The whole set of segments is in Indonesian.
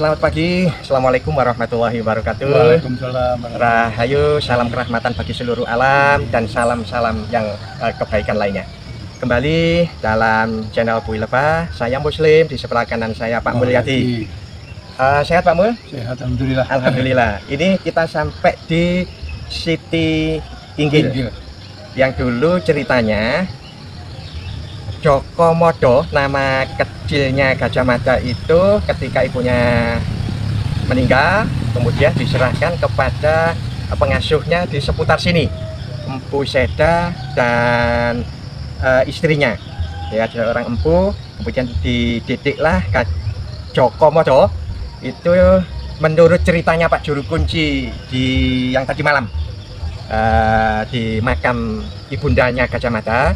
Selamat pagi, Assalamualaikum warahmatullahi wabarakatuh. Waalaikumsalam. Rahayu, salam kerahmatan bagi seluruh alam dan salam-salam yang kebaikan lainnya. Kembali dalam channel Bui Lebah, saya Muslim, di sebelah kanan saya Pak Mulyadi. Sehat Pak Mul? Sehat, alhamdulillah. Alhamdulillah. Ini kita sampai di Siti Inggil, yang dulu ceritanya Joko Modo, nama kecilnya Gajah Mada itu ketika ibunya meninggal, kemudian diserahkan kepada pengasuhnya di seputar sini, Empu Seda dan istrinya. Ya, ada orang empu, kemudian dididiklah Joko Modo. Itu menurut ceritanya Pak Juru Kunci di yang tadi malam di makam ibundanya Gajah Mada.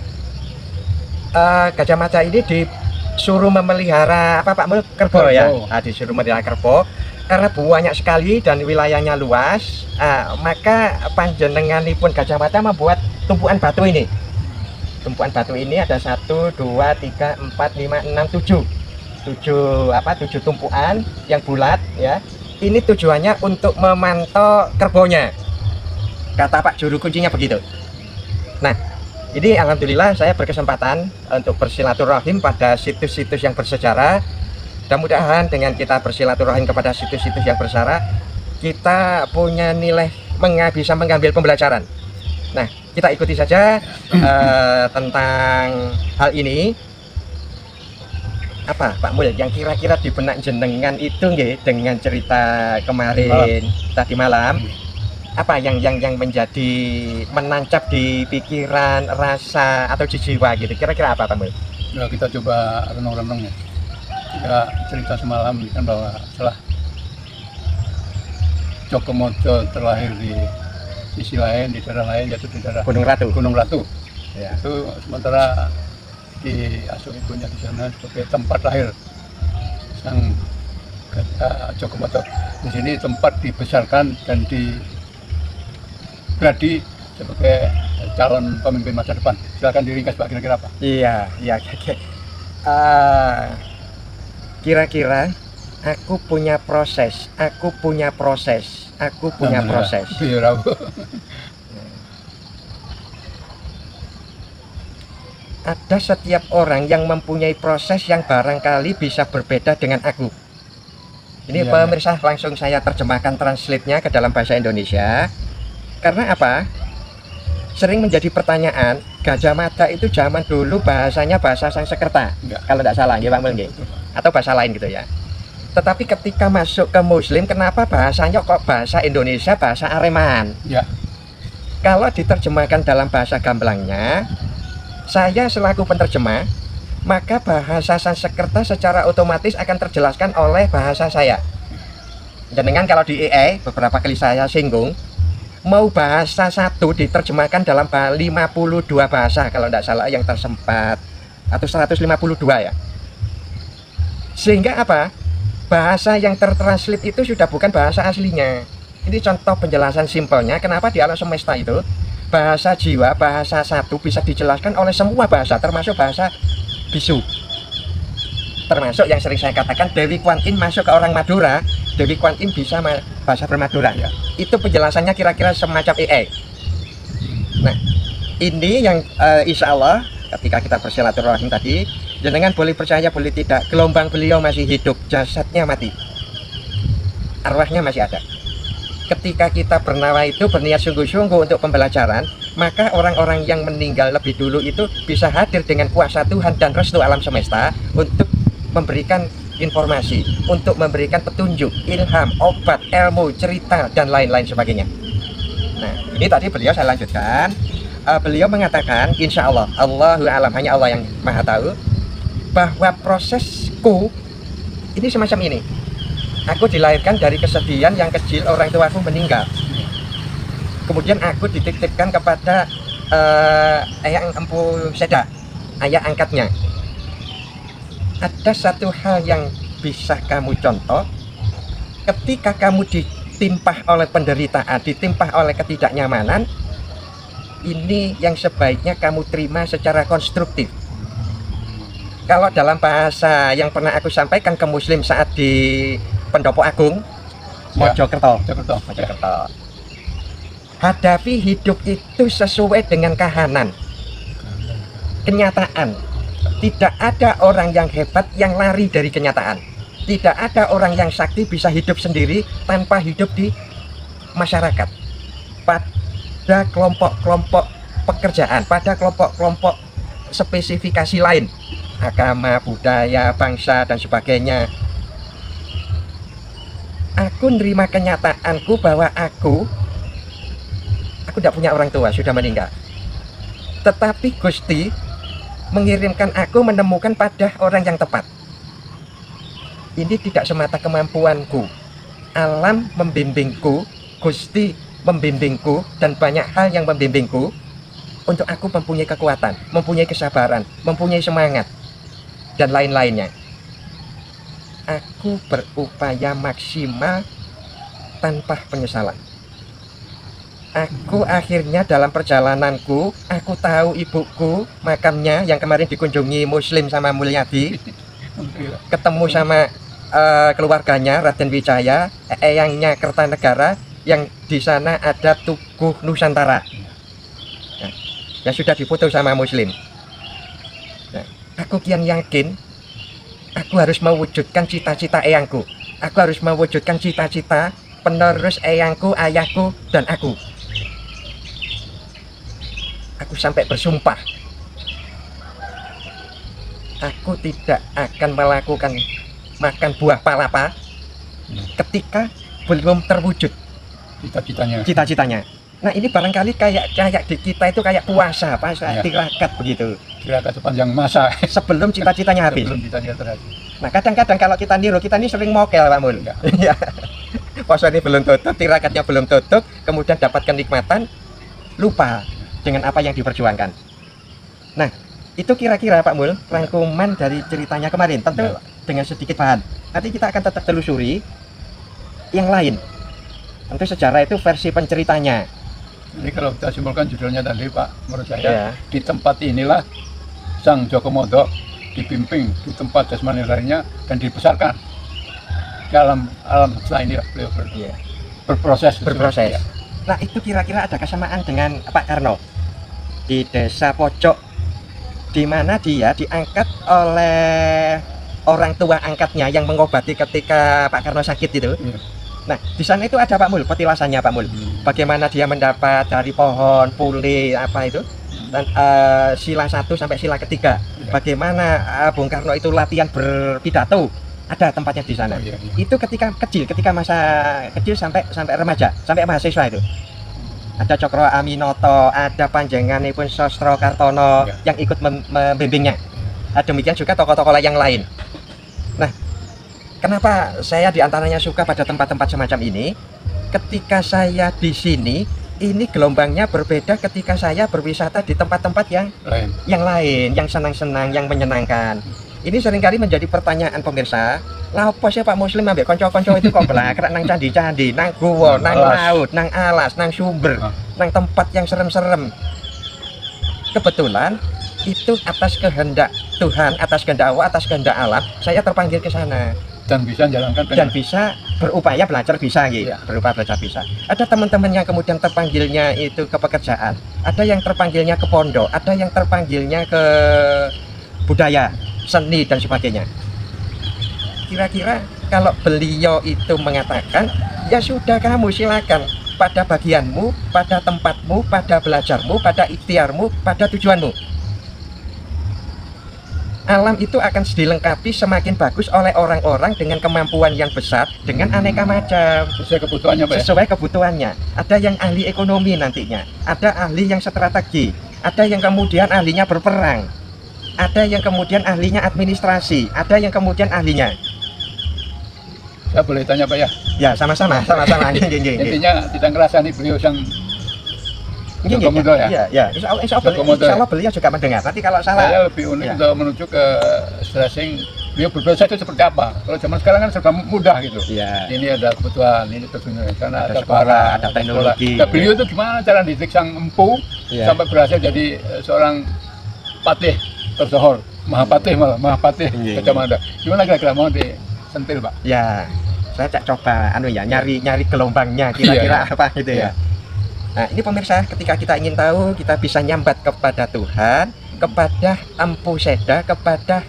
Gajah Mada ini disuruh memelihara apa Pak Mul? Kerbau ya. Disuruh memelihara kerbau karena banyak sekali dan wilayahnya luas. Maka panjenenganipun Gajah Mada membuat tumpuan batu ini. Tumpuan batu ini ada 1, 2, 3, 4, 5, 6, 7 tumpuan yang bulat ya. Ini tujuannya untuk memantau kerbaunya. Kata Pak Juru Kuncinya begitu. Nah, ini alhamdulillah saya berkesempatan untuk bersilaturahim pada situs-situs yang bersejarah. Dan mudah-mudahan dengan kita bersilaturahim kepada situs-situs yang bersejarah, kita punya nilai bisa mengambil pembelajaran. Nah, kita ikuti saja tentang hal ini. Apa Pak Mul yang kira-kira di benak jenengan itu nggih dengan cerita kemarin tadi malam? Apa yang menjadi menancap di pikiran, rasa atau di jiwa gitu, kira-kira apa Pak Mul? Ya, kita coba renung-renung ya. Kita cerita semalam kan bahwa setelah Joko Modo terlahir di sisi lain, di daerah lain, yaitu di daerah Gunung Ratu. Ya. Itu sementara diasuh ibunya di sana sebagai tempat lahir sang Joko Modo. Di sini tempat dibesarkan dan gladi sebagai calon pemimpin masa depan. Silakan diringkas Pak, kira-kira apa? Iya. Kira-kira aku punya proses. Ada setiap orang yang mempunyai proses yang barangkali bisa berbeda dengan aku. Ini pemirsa, langsung saya terjemahkan translate-nya ke dalam bahasa Indonesia. Karena apa? Sering menjadi pertanyaan, Gajah Mada itu zaman dulu bahasanya bahasa Sanskerta, kalau tidak salah, ya Pak Mul, atau bahasa lain gitu ya. Tetapi ketika masuk ke Muslim, kenapa bahasanya kok bahasa Indonesia, bahasa Aremaan? Ya. Kalau diterjemahkan dalam bahasa gamblangnya, saya selaku penerjemah, maka bahasa Sanskerta secara otomatis akan terjelaskan oleh bahasa saya. Dengan kalau di AI, beberapa kali saya singgung, mau bahasa satu diterjemahkan dalam 52 bahasa kalau tidak salah yang tersempat, atau 152 ya. Sehingga apa? Bahasa yang tertranslate itu sudah bukan bahasa aslinya. Ini contoh penjelasan simpelnya kenapa di alam semesta itu bahasa jiwa, bahasa satu bisa dijelaskan oleh semua bahasa, termasuk bahasa bisu. Termasuk yang sering saya katakan Dewi Kwan Yin masuk ke orang Madura, Dewi Kwan Yin bisa bahasa bermadura ya. Itu penjelasannya kira-kira semacam AI. Nah, ini yang insya Allah ketika kita bersilaturahim tadi, jenengan boleh percaya boleh tidak, gelombang beliau masih hidup, jasadnya mati, arwahnya masih ada. Ketika kita bernawa itu berniat sungguh-sungguh untuk pembelajaran, maka orang-orang yang meninggal lebih dulu itu bisa hadir dengan kuasa Tuhan dan restu alam semesta untuk memberikan informasi, untuk memberikan petunjuk, ilham, obat, ilmu, cerita, dan lain-lain sebagainya. Nah, ini tadi beliau saya lanjutkan. Beliau mengatakan, insya Allah, Allahu alam, hanya Allah yang maha tahu, bahwa prosesku ini semacam ini. Aku dilahirkan dari kesedihan yang kecil, orang tuaku meninggal. Kemudian aku dititipkan kepada Eyang Empu Seda, ayah angkatnya. Ada satu hal yang bisa kamu contoh, ketika kamu ditimpah oleh penderitaan, ditimpah oleh ketidaknyamanan, ini yang sebaiknya kamu terima secara konstruktif. Kalau dalam bahasa yang pernah aku sampaikan ke Muslim saat di Pendopo Agung, Ya. Mojokerto. Jakarta. Mojokerto. Hadapi hidup itu sesuai dengan kahanan, kenyataan. Tidak ada orang yang hebat yang lari dari kenyataan. Tidak ada orang yang sakti bisa hidup sendiri tanpa hidup di masyarakat. Pada kelompok-kelompok pekerjaan, pada kelompok-kelompok spesifikasi lain, agama, budaya, bangsa, dan sebagainya. Aku nerima kenyataanku bahwa aku tidak punya orang tua, sudah meninggal. Tetapi Gusti mengirimkan aku menemukan pada orang yang tepat. Ini tidak semata kemampuanku. Alam membimbingku, Gusti membimbingku, dan banyak hal yang membimbingku untuk aku mempunyai kekuatan, mempunyai kesabaran, mempunyai semangat, dan lain-lainnya. Aku berupaya maksimal tanpa penyesalan. Aku akhirnya dalam perjalananku, aku tahu ibuku makamnya yang kemarin dikunjungi Muslim sama Mulyadi, ketemu sama keluarganya Raden Wijaya, eyangnya Kertanegara, yang di sana ada Tugu Nusantara, nah, yang sudah difoto sama Muslim. Nah, aku kian yakin aku harus mewujudkan cita-cita eyangku. Aku harus mewujudkan cita-cita penerus eyangku, ayahku, dan aku. Aku sampai bersumpah, aku tidak akan melakukan makan buah palapa ketika belum terwujud cita-citanya. Nah, ini barangkali kayak di kita itu kayak puasa, tirakat begitu. Tirakat sepanjang masa sebelum cita-citanya habis. Sebelum cita-cita terhabis. Nah, kadang-kadang kalau kita ini sering mokel, Pak Mul. Ya. Puasa ini belum tutup, tirakatnya belum tutup, kemudian dapat kenikmatan, lupa dengan apa yang diperjuangkan. Nah, itu kira-kira Pak Mul rangkuman dari ceritanya kemarin. Tentu dengan sedikit bahan. Nanti kita akan tetap telusuri yang lain. Tentu sejarah itu versi penceritanya. Jadi kalau kita simpulkan judulnya tadi Pak, menurut saya di tempat inilah Sang Jogomodo dibimbing di tempat jasmani lainnya dan dibesarkan ke alam setelah ini beliau berproses. Ya. Nah, itu kira-kira ada kesamaan dengan Pak Karno di desa pojok, di mana dia diangkat oleh orang tua angkatnya yang mengobati ketika Pak Karno sakit itu. Ya. Nah, di sana itu ada Pak Mul, petilasannya Pak Mul. Bagaimana dia mendapat dari pohon, puli, apa itu, dan sila 1 sampai sila ketiga. Bagaimana Bung Karno itu latihan berpidato, ada tempatnya di sana. Itu ketika kecil, ketika masa kecil sampai remaja, sampai mahasiswa itu. Ada Cokro Aminoto, ada panjenenganipun Sostro Kartono yang ikut membimbingnya. Demikian juga tokoh-tokoh yang lain. Nah, kenapa saya diantaranya suka pada tempat-tempat semacam ini? Ketika saya di sini, ini gelombangnya berbeda ketika saya berwisata di tempat-tempat yang lain, yang senang-senang, yang menyenangkan. Ini seringkali menjadi pertanyaan pemirsa. Lah apa sih Pak Muslim ambek konco-konco itu kok belakrak nang candi-candi, nang guwa, nang laut, nang alas, nang sumber, nang tempat yang serem-serem. Kebetulan itu atas kehendak Tuhan, atas kehendak Allah, atas kehendak alam, saya terpanggil ke sana. Dan bisa menjalankan dan bisa berupaya belajar bisa gitu. Berupaya belajar bisa. Ada teman-teman yang kemudian terpanggilnya itu ke pekerjaan, ada yang terpanggilnya ke pondok, ada yang terpanggilnya ke budaya, seni, dan sebagainya. Kira-kira kalau beliau itu mengatakan, ya sudah kamu silakan pada bagianmu, pada tempatmu, pada belajarmu, pada ikhtiarmu, pada tujuanmu. Alam itu akan dilengkapi semakin bagus oleh orang-orang dengan kemampuan yang besar, dengan aneka macam. Sesuai kebutuhannya, Pak. Sesuai kebutuhannya. Ada yang ahli ekonomi nantinya, ada ahli yang strategi, ada yang kemudian ahlinya berperang, ada yang kemudian ahlinya administrasi, ada yang kemudian ahlinya. Saya boleh tanya Pak ya? Ya, sama-sama. Intinya tidak ngerasa nih beliau yang Jogomodo ya? Ya. Insya Allah beliau juga mendengar. Nanti kalau salah, saya lebih unik untuk menuju ke stressing beliau berproses itu seperti apa. Kalau zaman sekarang kan serba mudah gitu. Ya. Ini ada kebutuhan, ini tentunya karena ada sekolah, ada teknologi. Nah, beliau itu gimana cara didik sang empu sampai berhasil jadi seorang patih tersohor, mahapatih Gajah Mada. Gimana kira-kira mau disentil Pak? Ya. Saya cak coba nyari gelombangnya kira-kira apa gitu ya. Nah, ini pemirsa, ketika kita ingin tahu, kita bisa nyambat kepada Tuhan, kepada Empu Seda, kepada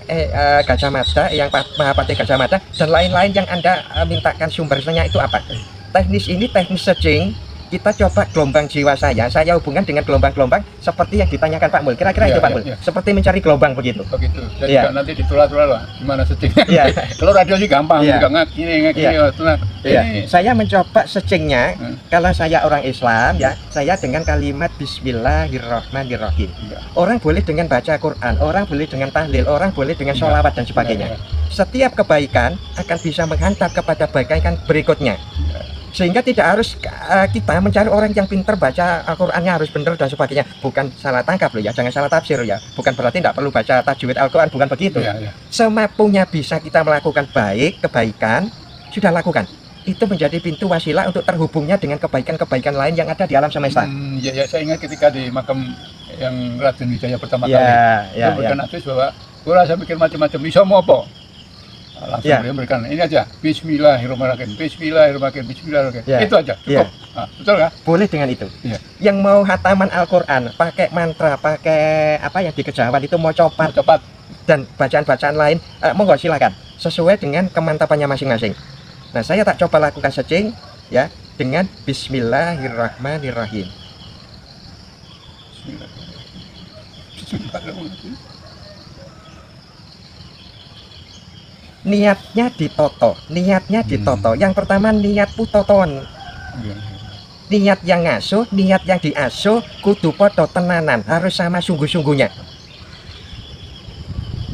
Gajah Mada, yang Mahapati Gajah Mada, dan lain-lain yang Anda mintakan sumbernya itu apa. Teknis ini teknis searching. Kita coba gelombang jiwa saya hubungkan dengan gelombang-gelombang seperti yang ditanyakan Pak Mul. Kira-kira itu Pak Mul, seperti mencari gelombang begitu. Begitu. Jadi nanti ditular-tular lah, gimana searchingnya. Kalau radio sih gampang, juga ngakini. Saya mencoba searchingnya. Kalau saya orang Islam ya, saya dengan kalimat Bismillahirrahmanirrahim. Orang boleh dengan baca Quran, orang boleh dengan tahlil, orang boleh dengan sholawat dan sebagainya. Setiap kebaikan akan bisa menghantar kepada kebaikan berikutnya. Sehingga tidak harus kita mencari orang yang pintar baca Al-Qurannya harus benar dan sebagainya. Bukan salah tangkap loh ya, jangan salah tafsir ya. Bukan berarti tidak perlu baca tajwid Al-Quran, bukan begitu. Semampunya bisa kita melakukan kebaikan, sudah lakukan. Itu menjadi pintu wasilah untuk terhubungnya dengan kebaikan-kebaikan lain yang ada di alam semesta. Saya ingat ketika di makam yang Raden Wijaya pertama kali, itu berikan hadis bahwa gue rasa mikir macam-macam, bisa mau apa? Langsung dia berikan ini aja, Bismillahirrahmanirrahim, Bismillahirrahmanirrahim. Itu aja, cukup. Betul nggak? Boleh dengan itu. Yang mau hataman Al-Quran, pakai mantra, pakai apa yang di kejawan itu mau copat dan bacaan-bacaan lain, monggo silakan sesuai dengan kemantapannya masing-masing. Nah, saya tak coba lakukan searching ya dengan Bismillahirrahmanirrahim. Niatnya ditoto. Yang pertama niat putoton. Niat yang ngasuh, niat yang diasuh kudu podo tenanan, harus sama sungguh-sungguhnya.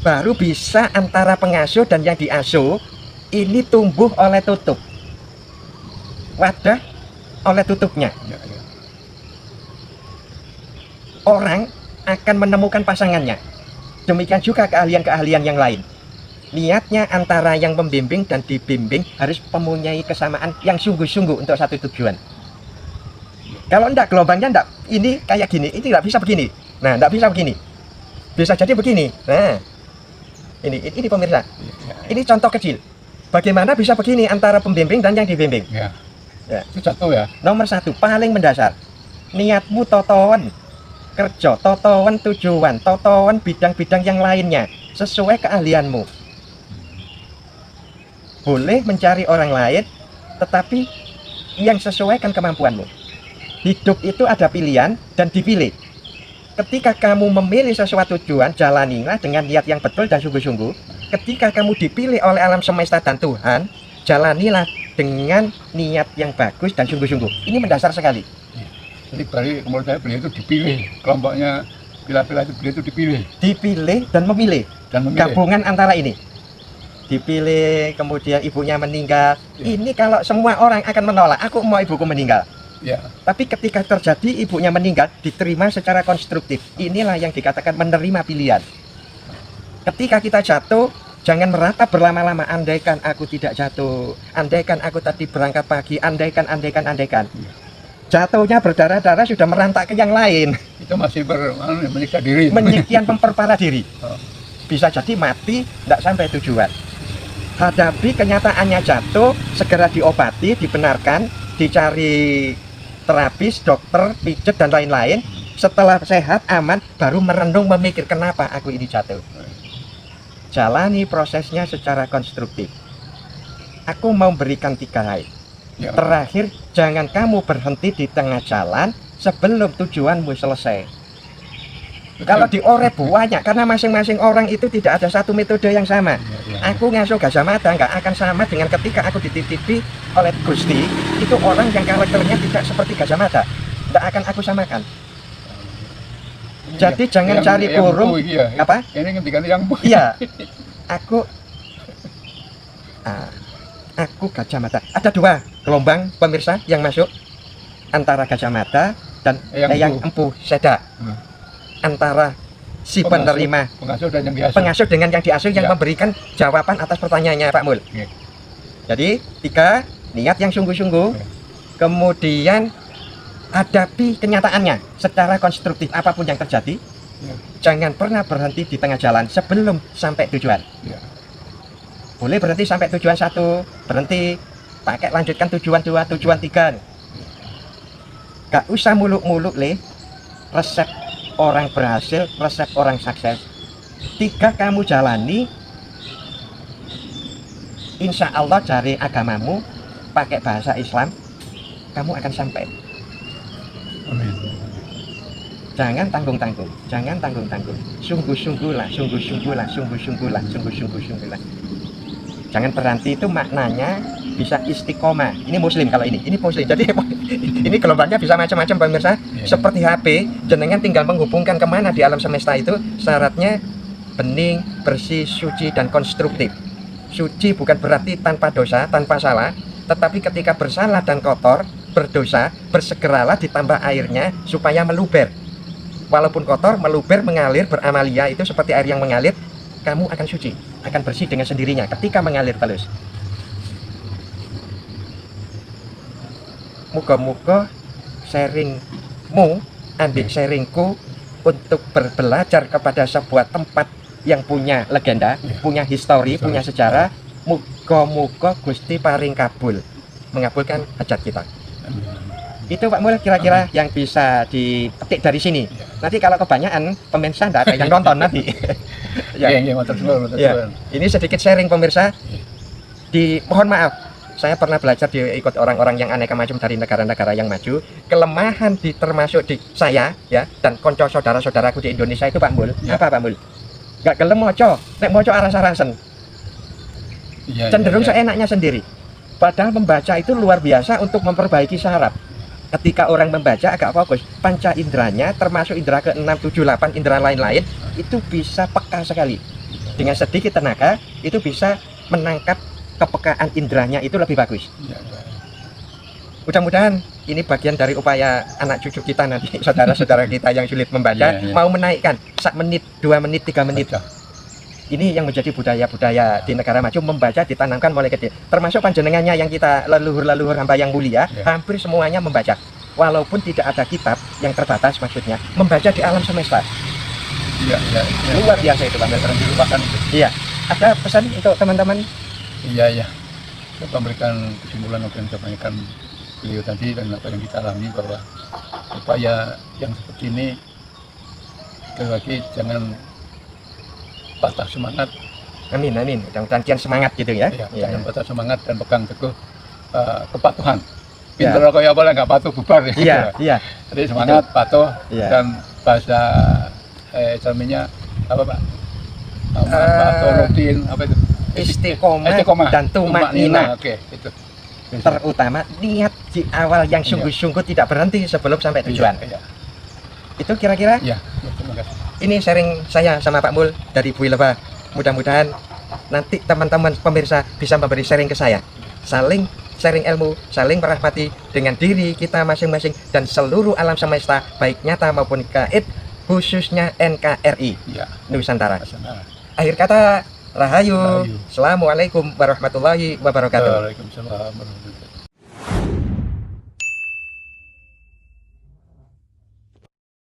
Baru bisa antara pengasuh dan yang diasuh ini tumbuh oleh tutup. Wadah oleh tutupnya. Orang akan menemukan pasangannya. Demikian juga keahlian-keahlian yang lain. Niatnya antara yang membimbing dan dibimbing harus mempunyai kesamaan yang sungguh-sungguh untuk satu tujuan. Kalau enggak, gelombangnya enggak, ini kayak gini, ini enggak bisa begini. Nah, enggak bisa begini. Bisa jadi begini. Nah, ini pemirsa. Ini contoh kecil. Bagaimana bisa begini antara pembimbing dan yang dibimbing? Itu satu ya. Nomor satu, paling mendasar. Niatmu totoan kerja, totoan tujuan, totoan bidang-bidang yang lainnya sesuai keahlianmu. Boleh mencari orang lain, tetapi yang sesuaikan kemampuanmu. Hidup itu ada pilihan dan dipilih. Ketika kamu memilih sesuatu tujuan, jalanilah dengan niat yang betul dan sungguh-sungguh. Ketika kamu dipilih oleh alam semesta dan Tuhan, jalanilah dengan niat yang bagus dan sungguh-sungguh. Ini mendasar sekali. Jadi berarti menurut saya beliau itu dipilih, kelompoknya pilah-pilah itu beliau itu dipilih. Dipilih dan memilih. Gabungan antara ini. Dipilih, kemudian ibunya meninggal. Ini kalau semua orang akan menolak, aku mau ibuku meninggal. Tapi ketika terjadi ibunya meninggal, diterima secara konstruktif. Inilah yang dikatakan menerima pilihan. Ketika kita jatuh, jangan meratap berlama-lama. Andaikan aku tidak jatuh, andaikan aku tadi berangkat pagi, andaikan. Jatuhnya berdarah-darah sudah merantak ke yang lain. Itu masih menyiksa diri. Menyikian memperparah diri. Bisa jadi mati, tidak sampai tujuan. Hadapi kenyataannya jatuh, segera diobati, dibenarkan, dicari terapis, dokter, pijet dan lain-lain. Setelah sehat, aman, baru merenung memikir kenapa aku ini jatuh. Jalani prosesnya secara konstruktif. Aku mau berikan 3 hal. Terakhir, jangan kamu berhenti di tengah jalan sebelum tujuanmu selesai. Kalau diorek banyak, karena masing-masing orang itu tidak ada satu metode yang sama. Aku ngasuh Gajah Mada nggak akan sama dengan ketika aku dititipi oleh Gusti. Itu orang yang karakternya tidak seperti Gajah Mada, tidak akan aku samakan. Jadi jangan cari burung. Apa? Ini ganti yang Iya. Aku Gajah Mada. Ada 2 gelombang pemirsa yang masuk antara Gajah Mada dan yang Empu Seda. Antara si penerima pengasuh dengan yang diasuh yang memberikan jawaban atas pertanyaannya Pak Mul. Jadi 3, niat yang sungguh-sungguh, kemudian hadapi kenyataannya secara konstruktif apapun yang terjadi. Jangan pernah berhenti di tengah jalan sebelum sampai tujuan. Boleh berhenti sampai tujuan 1, berhenti pakai lanjutkan tujuan 2, tujuan 3. Gak usah muluk-muluk le. Resep orang berhasil, resep orang sukses. 3 kamu jalani, insya Allah cari agamamu, pakai bahasa Islam, kamu akan sampai. Amin. Jangan tanggung-tanggung, jangan tanggung-tanggung. Sungguh-sungguhlah, sungguh-sungguhlah, sungguh-sungguhlah, sungguh-sungguhlah. Jangan berhenti, itu maknanya bisa istiqomah. Ini muslim kalau ini muslim. Jadi ini gelombangnya bisa macam-macam pemirsa. Seperti HP, jenengan tinggal menghubungkan kemana di alam semesta itu. Syaratnya bening, bersih, suci, dan konstruktif. Suci bukan berarti tanpa dosa, tanpa salah, tetapi ketika bersalah dan kotor, berdosa, bersegeralah ditambah airnya supaya meluber. Walaupun kotor, meluber, mengalir, beramalia, itu seperti air yang mengalir. Kamu akan suci, akan bersih dengan sendirinya ketika mengalir terus. Muga-muga sharingmu, ambil sharingku untuk belajar kepada sebuah tempat yang punya legenda, punya histori, punya sejarah. Muga-muga Gusti paring kabul, mengabulkan hajat kita. Itu Pak Mul kira-kira yang bisa dipetik dari sini. Nanti kalau kebanyakan pemirsa tidak ada yang nonton nanti. Ya. Ini sedikit sharing pemirsa. Mohon maaf, saya pernah belajar ikut orang-orang yang aneka macam dari negara-negara yang maju. Kelemahan termasuk di saya ya, dan konco saudara-saudaraku di Indonesia itu Pak Mul. Apa Pak Mul? Gak gelem moco, nek moco aras-arasen. Cenderung seenaknya sendiri. Padahal membaca itu luar biasa untuk memperbaiki saraf. Ketika orang membaca agak fokus, panca inderanya termasuk indera ke-6, 7, 8, indera lain-lain itu bisa peka sekali. Dengan sedikit tenaga itu bisa menangkap kepekaan inderanya itu lebih bagus. Mudah-mudahan ini bagian dari upaya anak cucu kita nanti, saudara-saudara kita yang sulit membaca, mau menaikkan 1 menit, 2 menit, 3 menit. Ini yang menjadi budaya-budaya di negara maju, membaca ditanamkan mulai kecil. Termasuk panjenengannya yang kita leluhur-leluhur hamba yang mulia, hampir semuanya membaca. Walaupun tidak ada kitab yang terbatas maksudnya, membaca di alam semesta. Luar biasa itu Pak. Dilupakan. Iya. Ada pesan untuk teman-teman? Iya. Saya memberikan kesimpulan apa yang disampaikan beliau tadi dan apa yang kita alami, bahwa upaya yang seperti ini sekali lagi jangan patah semangat. Amin. Mudah-mudahan kian semangat gitu ya. Jangan patah semangat dan pegang teguh kepatuhan. Pinter kayak apa lah, nggak patuh bubar. Iya. Jadi semangat, patuh, dan bahasa namanya apa Pak? Patuh, rutin, apa itu? Istiqomah dan tumaknina. Oke, itu. Terutama niat di awal yang sungguh-sungguh tidak berhenti sebelum sampai tujuan. Itu kira-kira? Iya, terima kasih. Ini sharing saya sama Pak Mul dari Bui Lebah. Mudah-mudahan nanti teman-teman pemirsa bisa memberi sharing ke saya. Saling sharing ilmu, saling merahmati dengan diri kita masing-masing dan seluruh alam semesta, baik nyata maupun gaib, khususnya NKRI Nusantara. Akhir kata, Rahayu. Assalamualaikum warahmatullahi wabarakatuh. Waalaikumsalam warahmatullahi wabarakatuh.